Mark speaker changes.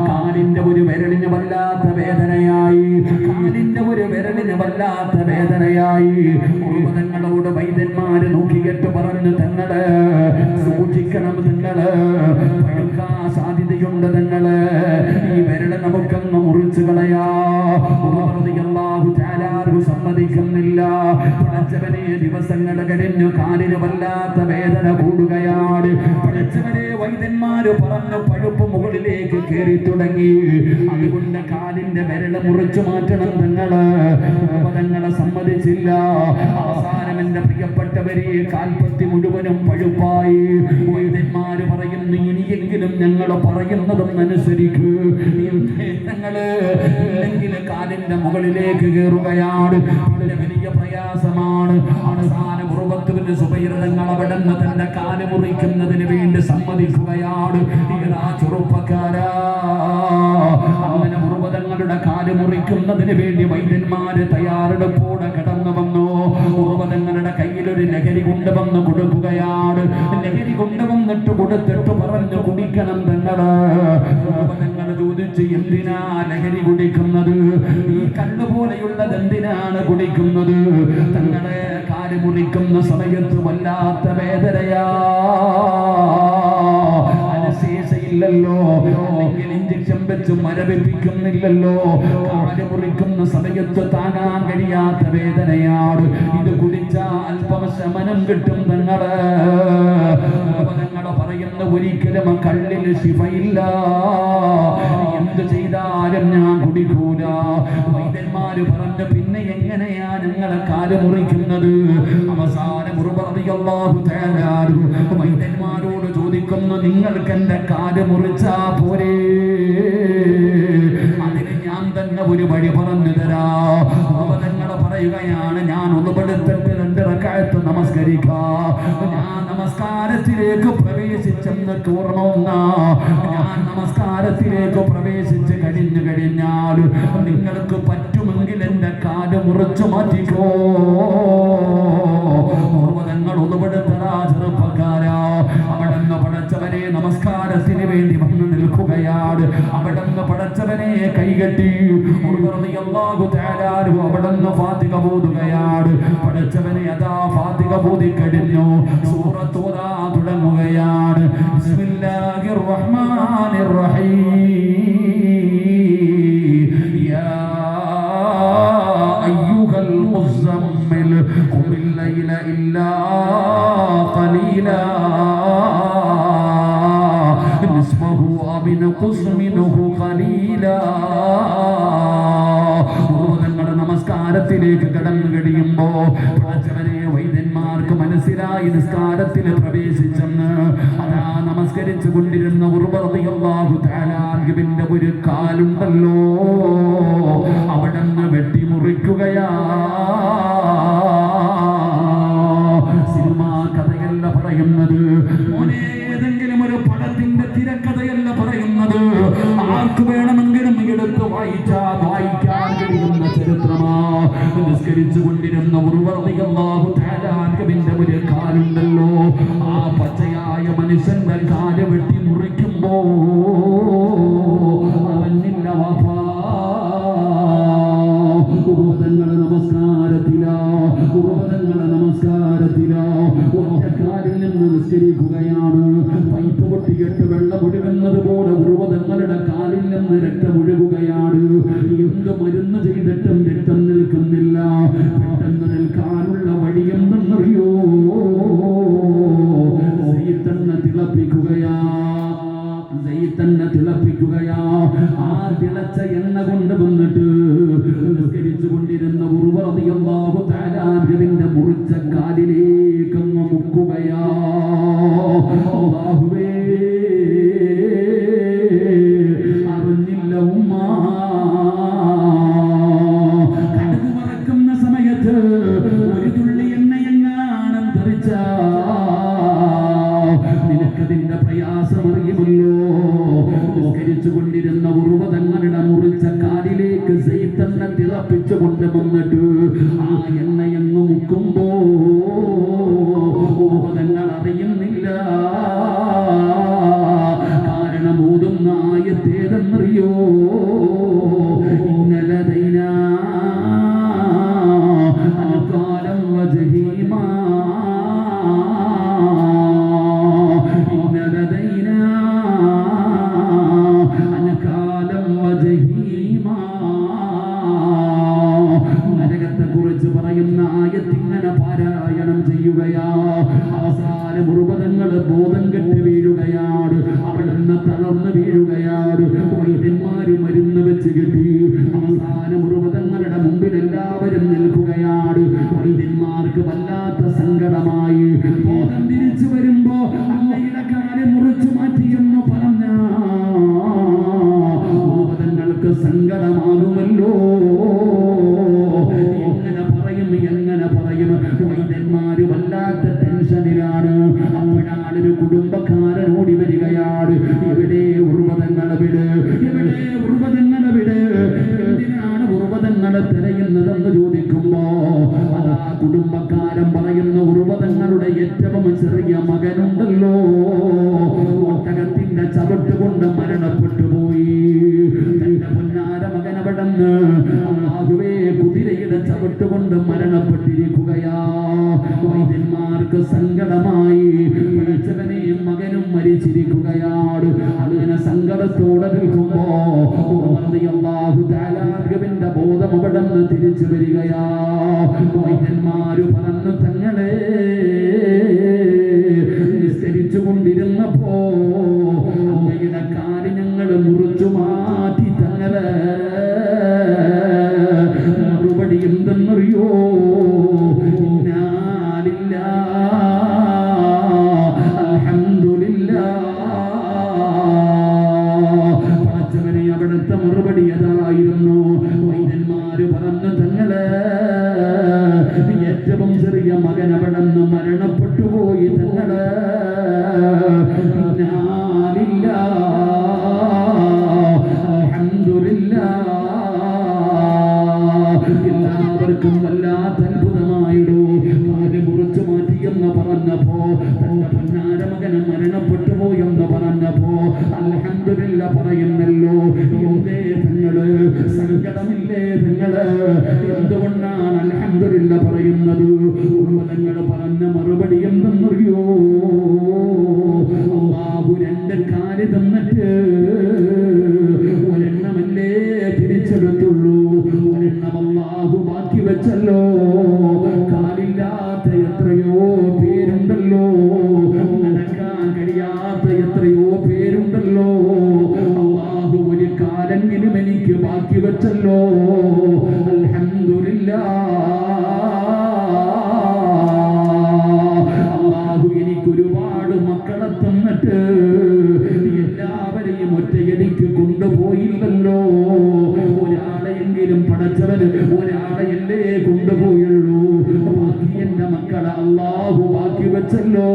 Speaker 1: കാലിന്റെ ഒരു വിരലിന് വല്ലാത്ത വേദനയായി, കാലിന്റെ ഒരു വിരലിന് വല്ലാത്ത വേദനയായി. ഉർവതങ്ങളോട് വൈദ്യന്മാര് നോക്കിയിട്ട് പറഞ്ഞു, തങ്ങള് സൂക്ഷിക്കണം, തങ്ങള് പഴുക്കാൻ സാധ്യതയുണ്ട്, തങ്ങള് ഈ വിരല് നമുക്കങ്ങ് മുറിച്ചു കളയാ. സമ്മതിക്കുന്നില്ല. പഠിച്ചവനെ ദിവസങ്ങൾ കഴിഞ്ഞു, കാലിന് വല്ലാത്ത വേദന കൂടുകയാണ്. പഠിച്ചവനെ വൈദ്യന്മാര് പറഞ്ഞു, പഴുപ്പ് മുകളിലേക്ക് കയറി തുടങ്ങി. അതുകൊണ്ട് കാലിന്റെ വിരല് മുറിച്ചു മാറ്റണം. തങ്ങളെ സമ്മതിച്ചില്ല. അവസാനം എന്റെ പ്രിയപ്പെട്ടവരെ കാൽപ്പത്തി മുഴുവനും പഴുപ്പായി. വൈദ്യന്മാര് പറയുന്നു, ഇനിയെങ്കിലും ഞങ്ങൾ പറയുന്നതും അനുസരിക്കൂ, തങ്ങള് ഇല്ലെങ്കിൽ കാലിന്റെ മുകളിലേക്ക് കയറുകയാണ്. വലിയ പ്രയാസമാണ്. അവസാനം ഉറുവത്തുവിന്റെ സുബൈറതങ്ങൾ അവിടെ നിന്ന് തന്റെ കാല് മുറിക്കുന്നതിന് വേണ്ടി സമ്മതിക്കുകയാണ്. ചെറുപ്പക്കാരാ, അങ്ങനെ ഉറുവതങ്ങളുടെ കാല് മുറിക്കുന്നതിന് വേണ്ടി വൈദ്യന്മാര് തയ്യാറെടുപ്പോടെ കടന്നു വന്നു. ഉറുവതങ്ങളുടെ കയ്യിലൊരു ലഹരി കൊണ്ടുവന്ന് കൊടുക്കുകയാണ്. ലഹരി കൊണ്ടുവന്നിട്ട് കൊടുത്തിട്ട് പറഞ്ഞു, കുടിക്കണം തങ്ങള്. ഉറുവതങ്ങൾ ചോദിച്ച്, എന്തിനാ ലഹരി കുടിക്കുന്നത്? ഈ കണ്ണുപോലെയുള്ളത് എന്തിനാണ് കുടിക്കുന്നത്? തങ്ങളെ കാല് മുറിക്കുന്ന സമയത്ത് വല്ലാത്ത വേദനയാ, അനശേഷയില്ലല്ലോ, അല്ലെങ്കിൽ ഇഞ്ചക്ഷൻ വെച്ച് മരവിപ്പിക്കുന്നില്ലല്ലോ. കാല് മുറിക്കുന്ന സമയത്ത് താങ്ങാൻ കഴിയാത്ത വേദനയാണ്. ഇത് കുടിച്ചാൽ അല്പം ശമനം കിട്ടും. തങ്ങള് പറയുന്ന, ഒരിക്കലും കള്ളിൽ ശിഫയില്ല, എന്ത് ചെയ്താലും ഞാൻ കുടിക്കൂല. വൈദ്യന്മാര് പറഞ്ഞു, പിന്നെ എങ്ങനെയാ നിങ്ങളെ കാല് മുറിക്കുന്നത്? അവസാനം വൈദ്യന്മാരോട് ചോദിക്കുന്നു, നിങ്ങൾക്ക് എന്റെ കാല് മുറിച്ചാ പോരേ? അതിന് ഞാൻ തന്നെ ഒരു വഴി പറഞ്ഞു തരാ. തങ്ങളെ പറയുകയാണ്, ഞാൻ ഒന്നുപെടുത്തിട്ട് 2 റക്അത്ത് നമസ്കരിക്കാം. ഞാൻ നമസ്കാരത്തിലേക്ക് പ്രവേശിച്ചെന്ന് ഓർമ്മ. ഞാൻ നമസ്കാരത്തിലേക്ക് പ്രവേശിച്ച് കഴിഞ്ഞാൽ നിങ്ങൾക്ക് പറ്റുമെങ്കിൽ എന്റെ കാല് മുറിച്ചു മാറ്റിക്കോ. തങ്ങൾ ഒന്നുപെടുത്തടാ ചെറുപ്പക്കാരാ. അവിടുന്ന് പടച്ചവനെ നമസ്കാരത്തിന് വേണ്ടി വന്ന് നിൽക്കുകയാണ്. അവിടുന്ന് പടച്ചവനെ കൈകെട്ടി അവിടുന്ന് ഫാത്തിഹ ഓതുകയാണ്. പടച്ചവനെ അതാ ഫാത്തിഹ ഓതി കഴിഞ്ഞു. സൂറത്ത് ഓതാൻ തുടങ്ങുകയാണ്. ബിസ്മില്ലാഹിർ റഹ്മാനിർ റഹീം. യാ അയ്യുഹൽ മുസമ്മിൽ ഖുമിൽ ലൈല ഇല്ലാ ഖലീലാ നിസ്ഫഹു ഔ ഇൻഖുസ് മിൻഹു ഖലീലാ. നമസ്കാരത്തിലേക്ക് കടന്നു കഴിയുമ്പോ പടച്ചവനെ വൈദ്യന്മാർക്ക് മനസ്സിലായി നിസ്കാരത്തിൽ പ്രവേശിച്ചെന്ന്. അതാ നമസ്കരിച്ചു കൊണ്ടിരുന്ന റളിയല്ലാഹു തആല അൻഹുവിന്റെ ഒരു കാലുണ്ടല്ലോ, അവിടെന്ന് വെട്ടിമുറിക്കുകയാ. സിനിമാ കഥയല്ല പറയുന്നത്, ഏതെങ്കിലും ഒരു പടത്തിന്റെ തിരക്കഥയല്ല പറയുന്നത്. ആർക്ക് വേണമെങ്കിലും എടുത്ത് വായിക്കാൻ കഴിയുന്ന ചരിത്രമാ. നിസ്കരിച്ചു കൊണ്ടിരുന്ന റളിയല്ലാഹു തആല അൻഹുവിന്റെ ഒരു കാലുണ്ടല്ലോ, ആ പച്ചയായ മനുഷ്യന്റെ കാല് വെട്ടി മുറിക്കുമ്പോ അവനില്ല വാപ്പാ. നമസ്കാരത്തിലോ ഒറ്റക്കാലിൽ നിന്ന് നിസ്കരിക്കുകയാണ്. പൈപ്പ് പൊട്ടിയിട്ട് വെള്ളം ഒഴുകുന്നത് പോലെ ഉറുവതങ്ങളുടെ കാലിൽ നിന്ന് രക്തം ഒഴുകുകയാണ്. എന്ത് മരുന്ന് ചെയ്തിട്ടും രക്തം നിൽക്കുന്നില്ല. പെട്ടെന്ന് നിൽക്കാനുള്ള വഴി എന്തെന്നറിയോ? തിളപ്പിക്കുകയാ. ആ തിളച്ച എണ്ണ കൊണ്ടുവന്നിട്ട് നിസ്കരിച്ചു കൊണ്ടിരുന്ന റളിയല്ലാഹു തആല അൻഹുവിന്റെ മുറിച്ച കാലിലേക്ക് മുക്കുകയാ. അല്ലാഹുവേ, അറിഞ്ഞില്ല ഉമ്മ. കടുക് വറക്കുന്ന സമയത്ത് ഒരു തുള്ളി എണ്ണയെങ്ങാനും തെറിച്ച നിനക്കതിന്റെ പ്രയാസം അറിയുമല്ലോ. നിസ്കരിച്ചു കൊണ്ടിരുന്ന ഉറുവതങ്ങളുടെ മുറിച്ച കാലിലേക്ക് സൈത്തണ്ണ തിളപ്പിച്ചു കൊണ്ടുവന്നിട്ട് ആ എണ്ണയെന്ന് മുക്കുമ്പോ ഉറുവതങ്ങൾ അറിയുന്നില്ല. കാരണം ഊതുന്ന തളർന്നു വീഴുകയാണ്. വൈദ്യന്മാര് മരുന്ന് വെച്ച് കെട്ടി. അവസാനം ഉർവതങ്ങളുടെ മുമ്പിൽ എല്ലാവരും നിൽക്കുകയാണ്. വൈദ്യന്മാർക്ക് വല്ലാത്ത സങ്കടമായി. ബോധം തിരിച്ചു വരുമ്പോ അങ്ങയുടെ കാല് മുറിച്ചു മാറ്റിയെന്ന് പറഞ്ഞ ഉർവതങ്ങൾക്ക് സങ്കടമാകുമല്ലോ. എങ്ങനെ പറയും? വൈദ്യന്മാര് വല്ലാത്ത ടെൻഷനിലാണ്. അപ്പോഴാണ് ഒരു കുടുംബക്കാരൻ ഓടി വരികയാണ്. എവിടെ ഉർവതങ്ങളെ വിട്, എവിടെ ഉർവതങ്ങളെ വിട്, എന്തിനാണ് ഉർവതങ്ങളെ തിരയുന്നതെന്ന് ചോദിക്കുമ്പോ ആ കുടുംബക്കാരൻ പറയുന്ന ഉർവതങ്ങളുടെ ഏറ്റവും ചെറിയ മകനുണ്ടല്ലോ, ഒട്ടകത്തിന്റെ ചവിട്ട് കൊണ്ട് മരണപ്പെട്ടു പോയി. തന്റെ പൊന്നാര മകനവിടന്ന് ആകുവേ കുതിരയുടെ ചവിട്ട് കൊണ്ട് മരണപ്പെട്ടിരിക്കുകയാ. വൈദ്യന്മാർക്ക് സങ്കടമായി. പഠിച്ചവനെയും മകനും മരിച്ചിരിക്കുകയാണ്. അങ്ങനെ സങ്കടത്തോടെ നിൽക്കുമ്പോ അല്ലാഹുവിന്റെ ബോധം അവിടെ നിന്ന് തിരിച്ചു വരികയാ. വൈദ്യന്മാര് പറഞ്ഞു, തങ്ങളെ നിസ്കരിച്ചു കൊണ്ടിരുന്നപ്പോ അങ്ങയുടെ കാല് ഞങ്ങൾ മുറിച്ചു മാറ്റി. തങ്ങളെ മറുപടി എന്തെന്നറിയോ? അവിടുത്തെ മറുപടി അതായിരുന്നു. വൈദ്യന്മാര് പറഞ്ഞു, തങ്ങളെ ഏറ്റവും ചെറിയ മകൻ അവിടെ നിന്ന് മരണപ്പെട്ടു പോയി. തങ്ങളെ എല്ലാവർക്കും വല്ലാത്ത അത്ഭുതമായിടൂ. കാല് മുറിച്ചു മാറ്റിയെന്ന് പറഞ്ഞപ്പോ, തന്റെ പൊന്നാര മകന് മരണപ്പെട്ടു പോയെന്ന് പറഞ്ഞപ്പോ അൽഹംദുലില്ലാ പറയുന്നല്ലോ. എന്തേ തങ്ങള് സങ്കടമില്ലേ? തങ്ങള് എന്തുകൊണ്ടാണ് അൽഹംദുലില്ലാ പറയുന്നത്? ഉർവതങ്ങൾ പറഞ്ഞ മറുപടി എന്തെന്നറിയോ? അല്ലാഹു രണ്ട് കാല് തന്നിട്ട് ഒരെണ്ണമല്ലേ തിരിച്ചെടുത്തുള്ളൂ, ഒരെണ്ണം അല്ലാഹു ബാക്കി വെച്ചല്ലോ. കാലില്ലാത്ത എത്രയോ പേരുണ്ടല്ലോ, നടക്കാൻ കഴിയാത്ത എത്രയോ പേരുണ്ടല്ലോ. അല്ലാഹു ഒരു കാലെങ്കിലും എനിക്ക് ബാക്കി വെച്ചല്ലോ. അൽഹംദുലില്ലാ. അല്ലാഹു എനിക്കൊരുപാട് മക്കളെ തന്നിട്ട് എല്ലാവരെയും ഒറ്റയടിക്ക് കൊണ്ടുപോയില്ലല്ലോ. ഒരാളെയെങ്കിലും പടച്ചവന് ഒരാളെയല്ലേ കൊണ്ടുപോയുള്ളൂ. ബാക്കി എന്റെ മക്കളെ അല്ലാഹു ബാക്കി വെച്ചല്ലോ.